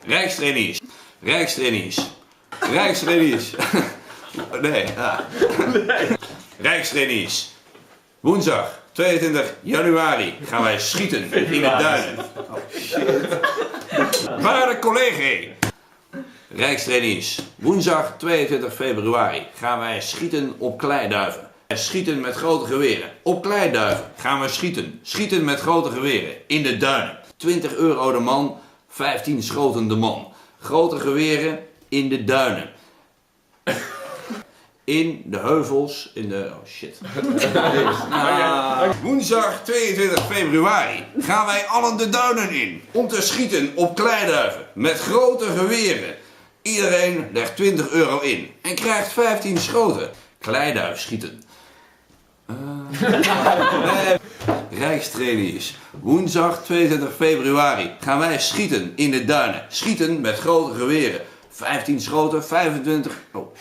Rijkstrainees. Rijkstrainees. Rijkstrainees. Nee, Rijkstrainees. Woensdag 22 januari gaan wij schieten in de duinen. Waarde collega. Rijkstrainees. Woensdag 22 februari gaan wij schieten op kleiduiven. Schieten met grote geweren. Op kleiduiven gaan we schieten. Schieten met grote geweren. In de duinen. €20 de man. 15 schoten de man. Grote geweren in de duinen. In de heuvels. In de... Oh shit. Woensdag 22 februari gaan wij allen de duinen in. Om te schieten op kleiduiven. Met grote geweren. Iedereen legt €20 in. En krijgt 15 schoten. Kleiduif schieten. Rijkstrainees. Woensdag 22 februari gaan wij schieten in de duinen. Schieten met grote geweren. 15 schoten, 25... Oh,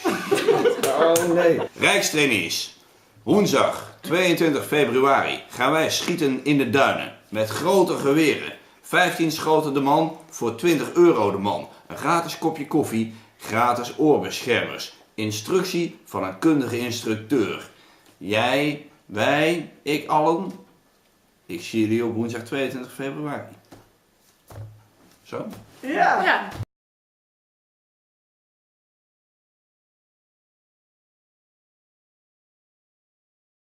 nee. Rijkstrainees. Woensdag 22 februari gaan wij schieten in de duinen. Met grote geweren. 15 schoten de man voor €20 de man. Een gratis kopje koffie. Gratis oorbeschermers. Instructie van een kundige instructeur. Jij, wij, ik allen. Ik zie jullie op woensdag 22 februari. Zo? Ja.